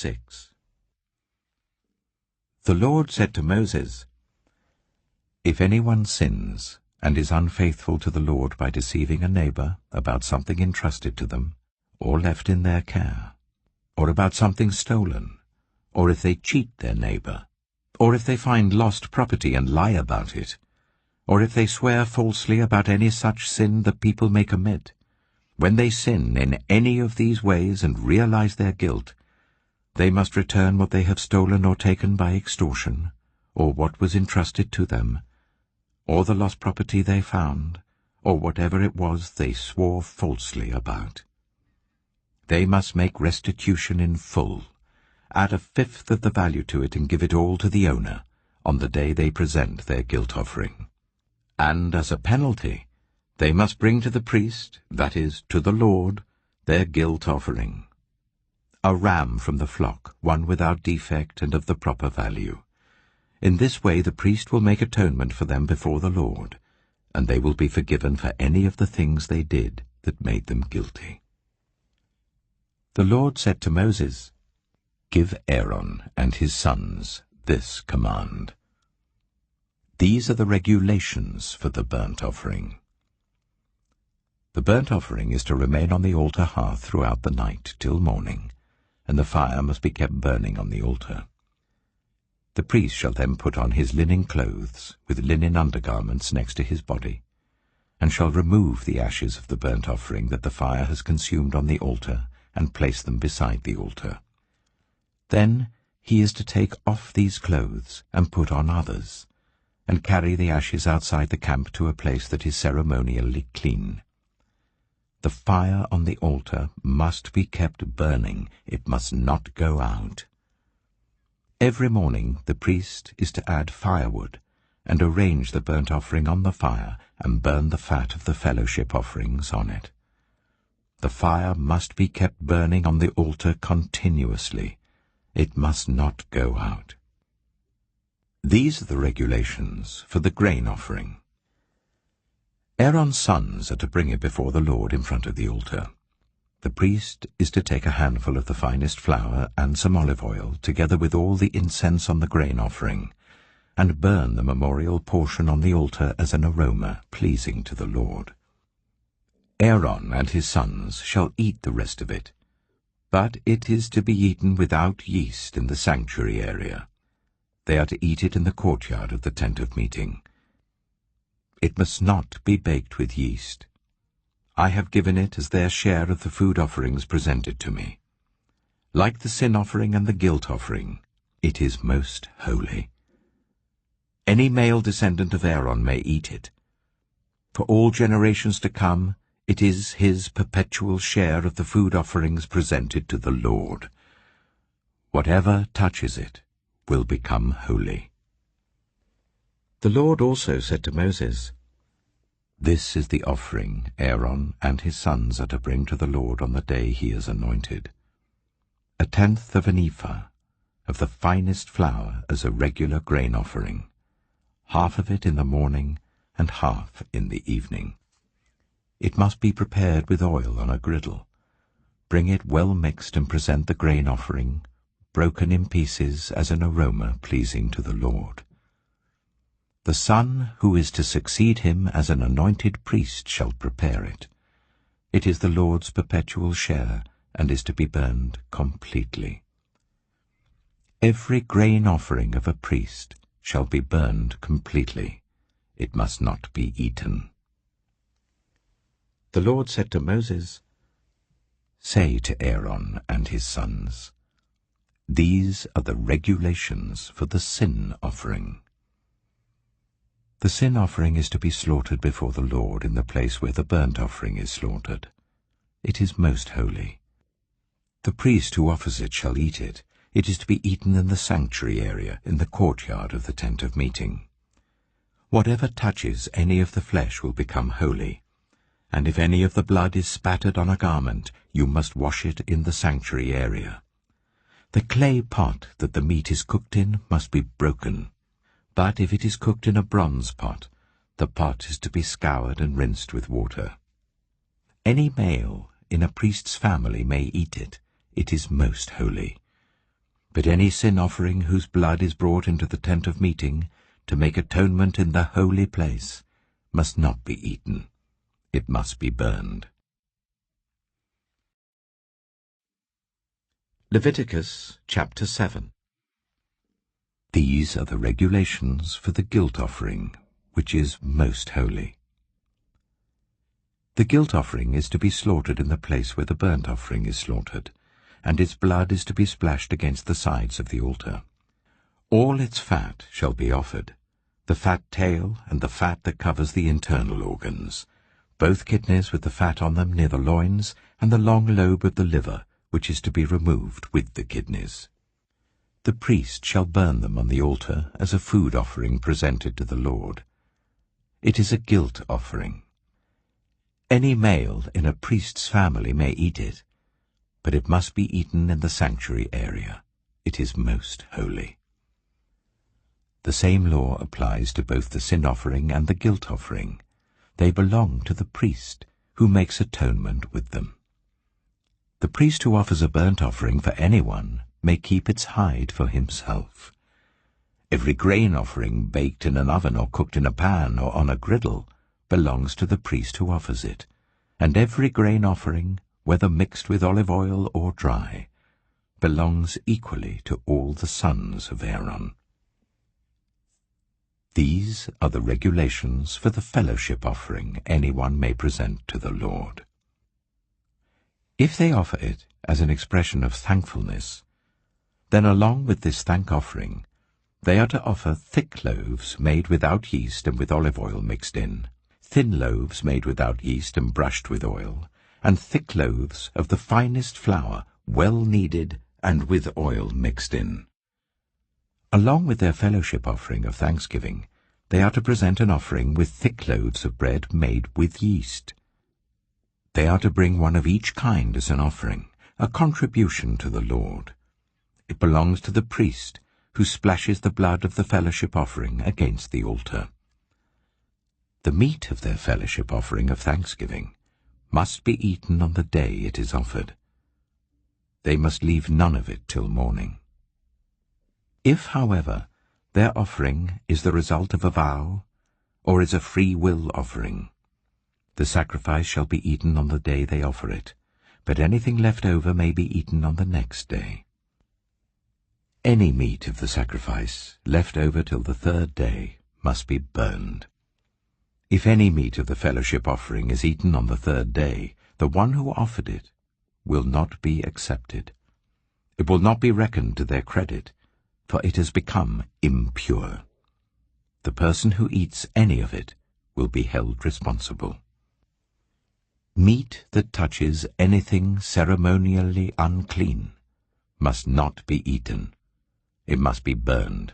6. The Lord said to Moses, "If anyone sins and is unfaithful to the Lord by deceiving a neighbor about something entrusted to them, or left in their care, or about something stolen, or if they cheat their neighbor, or if they find lost property and lie about it, or if they swear falsely about any such sin that people may commit, when they sin in any of these ways and realize their guilt, they must return what they have stolen or taken by extortion, or what was entrusted to them, or the lost property they found, or whatever it was they swore falsely about. They must make restitution in full, add a fifth of the value to it and give it all to the owner on the day they present their guilt offering. And as a penalty, they must bring to the priest, that is, to the Lord, their guilt offering. A ram from the flock, one without defect and of the proper value. In this way the priest will make atonement for them before the Lord, and they will be forgiven for any of the things they did that made them guilty. The Lord said to Moses, "Give Aaron and his sons this command. These are the regulations for the burnt offering. The burnt offering is to remain on the altar hearth throughout the night till morning, and the fire must be kept burning on the altar. The priest shall then put on his linen clothes with linen undergarments next to his body, and shall remove the ashes of the burnt offering that the fire has consumed on the altar and place them beside the altar. Then he is to take off these clothes and put on others, and carry the ashes outside the camp to a place that is ceremonially clean. The fire on the altar must be kept burning, it must not go out. Every morning the priest is to add firewood and arrange the burnt offering on the fire and burn the fat of the fellowship offerings on it. The fire must be kept burning on the altar continuously. It must not go out. These are the regulations for the grain offering. Aaron's sons are to bring it before the Lord in front of the altar. The priest is to take a handful of the finest flour and some olive oil, together with all the incense on the grain offering, and burn the memorial portion on the altar as an aroma pleasing to the Lord. Aaron and his sons shall eat the rest of it, but it is to be eaten without yeast in the sanctuary area. They are to eat it in the courtyard of the tent of meeting. It must not be baked with yeast. I have given it as their share of the food offerings presented to me. Like the sin offering and the guilt offering, it is most holy. Any male descendant of Aaron may eat it. For all generations to come, it is his perpetual share of the food offerings presented to the Lord. Whatever touches it will become holy." The Lord also said to Moses, "This is the offering Aaron and his sons are to bring to the Lord on the day he is anointed: 1/10 of an ephah of the finest flour as a regular grain offering, half of it in the morning and half in the evening. It must be prepared with oil on a griddle. Bring it well mixed and present the grain offering, broken in pieces as an aroma pleasing to the Lord. The son who is to succeed him as an anointed priest shall prepare it. It is the Lord's perpetual share and is to be burned completely. Every grain offering of a priest shall be burned completely. It must not be eaten." The Lord said to Moses, "Say to Aaron and his sons, these are the regulations for the sin offering. The sin offering is to be slaughtered before the Lord in the place where the burnt offering is slaughtered. It is most holy. The priest who offers it shall eat it. It is to be eaten in the sanctuary area, in the courtyard of the tent of meeting. Whatever touches any of the flesh will become holy, and if any of the blood is spattered on a garment, you must wash it in the sanctuary area. The clay pot that the meat is cooked in must be broken, but if it is cooked in a bronze pot, the pot is to be scoured and rinsed with water. Any male in a priest's family may eat it. It is most holy. But any sin offering whose blood is brought into the tent of meeting to make atonement in the holy place must not be eaten. It must be burned. Leviticus chapter 7. These are the regulations for the guilt offering, which is most holy. The guilt offering is to be slaughtered in the place where the burnt offering is slaughtered, and its blood is to be splashed against the sides of the altar. All its fat shall be offered, the fat tail and the fat that covers the internal organs, both kidneys with the fat on them near the loins, and the long lobe of the liver, which is to be removed with the kidneys. The priest shall burn them on the altar as a food offering presented to the Lord. It is a guilt offering. Any male in a priest's family may eat it, but it must be eaten in the sanctuary area. It is most holy. The same law applies to both the sin offering and the guilt offering. They belong to the priest, who makes atonement with them. The priest who offers a burnt offering for anyone may keep its hide for himself. Every grain offering baked in an oven or cooked in a pan or on a griddle belongs to the priest who offers it, and every grain offering, whether mixed with olive oil or dry, belongs equally to all the sons of Aaron. These are the regulations for the fellowship offering anyone may present to the Lord. If they offer it as an expression of thankfulness, then along with this thank offering, they are to offer thick loaves made without yeast and with olive oil mixed in, thin loaves made without yeast and brushed with oil, and thick loaves of the finest flour, well kneaded and with oil mixed in. Along with their fellowship offering of thanksgiving, they are to present an offering with thick loaves of bread made with yeast. They are to bring one of each kind as an offering, a contribution to the Lord. It belongs to the priest, who splashes the blood of the fellowship offering against the altar. The meat of their fellowship offering of thanksgiving must be eaten on the day it is offered. They must leave none of it till morning. If, however, their offering is the result of a vow, or is a free will offering, the sacrifice shall be eaten on the day they offer it, but anything left over may be eaten on the next day. Any meat of the sacrifice left over till the third day must be burned. If any meat of the fellowship offering is eaten on the third day, the one who offered it will not be accepted. It will not be reckoned to their credit, for it has become impure. The person who eats any of it will be held responsible. Meat that touches anything ceremonially unclean must not be eaten. It must be burned.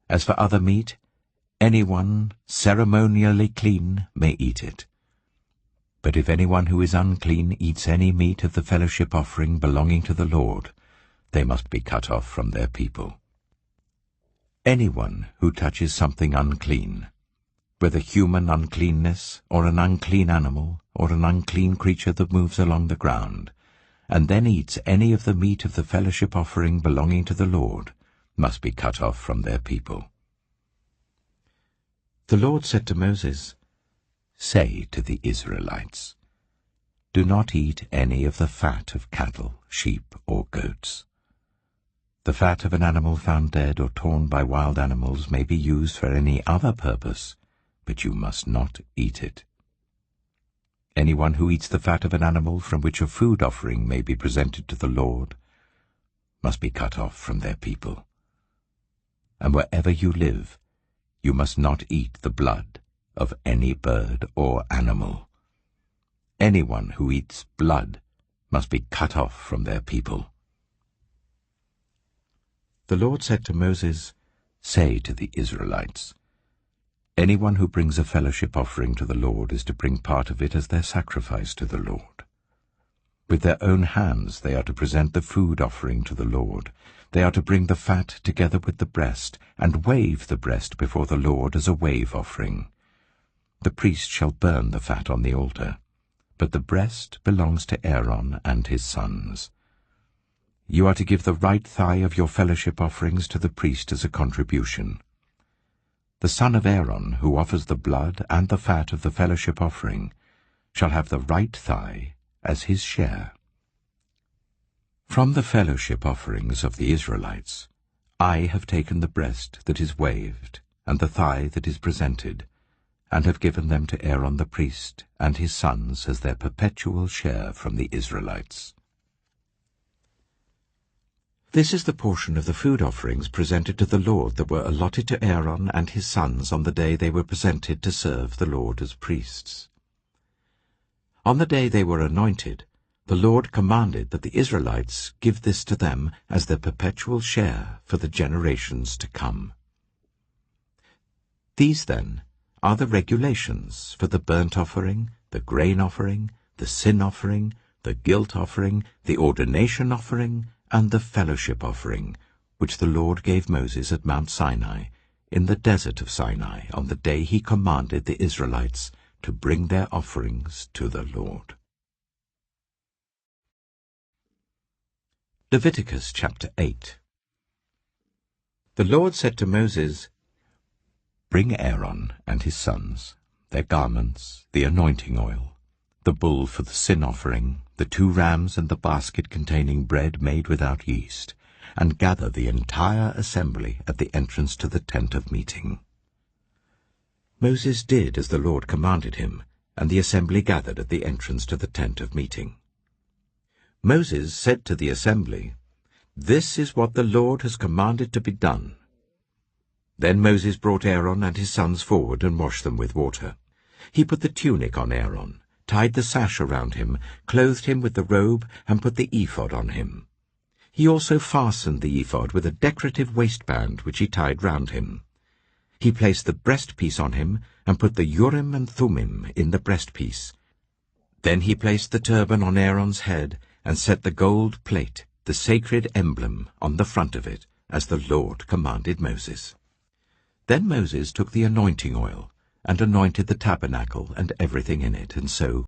As for other meat, anyone ceremonially clean may eat it. But if anyone who is unclean eats any meat of the fellowship offering belonging to the Lord, they must be cut off from their people. Anyone who touches something unclean, whether human uncleanness, or an unclean animal, or an unclean creature that moves along the ground, and then eats any of the meat of the fellowship offering belonging to the Lord, must be cut off from their people. The Lord said to Moses, "Say to the Israelites, do not eat any of the fat of cattle, sheep, or goats. The fat of an animal found dead or torn by wild animals may be used for any other purpose, but you must not eat it. Anyone who eats the fat of an animal from which a food offering may be presented to the Lord must be cut off from their people. And wherever you live, you must not eat the blood of any bird or animal. Anyone who eats blood must be cut off from their people." The Lord said to Moses, "Say to the Israelites, anyone who brings a fellowship offering to the Lord is to bring part of it as their sacrifice to the Lord. With their own hands they are to present the food offering to the Lord. They are to bring the fat together with the breast, and wave the breast before the Lord as a wave offering. The priest shall burn the fat on the altar, but the breast belongs to Aaron and his sons. You are to give the right thigh of your fellowship offerings to the priest as a contribution. The son of Aaron, who offers the blood and the fat of the fellowship offering, shall have the right thigh as his share. From the fellowship offerings of the Israelites, I have taken the breast that is waved and the thigh that is presented, and have given them to Aaron the priest and his sons as their perpetual share from the Israelites. This is the portion of the food offerings presented to the Lord that were allotted to Aaron and his sons on the day they were presented to serve the Lord as priests. On the day they were anointed, the Lord commanded that the Israelites give this to them as their perpetual share for the generations to come. These, then, are the regulations for the burnt offering, the grain offering, the sin offering, the guilt offering, the ordination offering, and the fellowship offering, which the Lord gave Moses at Mount Sinai, in the desert of Sinai, on the day he commanded the Israelites to bring their offerings to the Lord. Leviticus chapter 8. The Lord said to Moses, Bring Aaron and his sons, their garments, the anointing oil, the bull for the sin offering, the 2 rams and the basket containing bread made without yeast, and gather the entire assembly at the entrance to the tent of meeting. Moses did as the Lord commanded him, and the assembly gathered at the entrance to the tent of meeting. Moses said to the assembly, This is what the Lord has commanded to be done. Then Moses brought Aaron and his sons forward and washed them with water. He put the tunic on Aaron, tied the sash around him, clothed him with the robe, and put the ephod on him. He also fastened the ephod with a decorative waistband which he tied round him. He placed the breastpiece on him, and put the Urim and Thummim in the breastpiece. Then he placed the turban on Aaron's head, and set the gold plate, the sacred emblem, on the front of it, as the Lord commanded Moses. Then Moses took the anointing oil, and anointed the tabernacle and everything in it, and so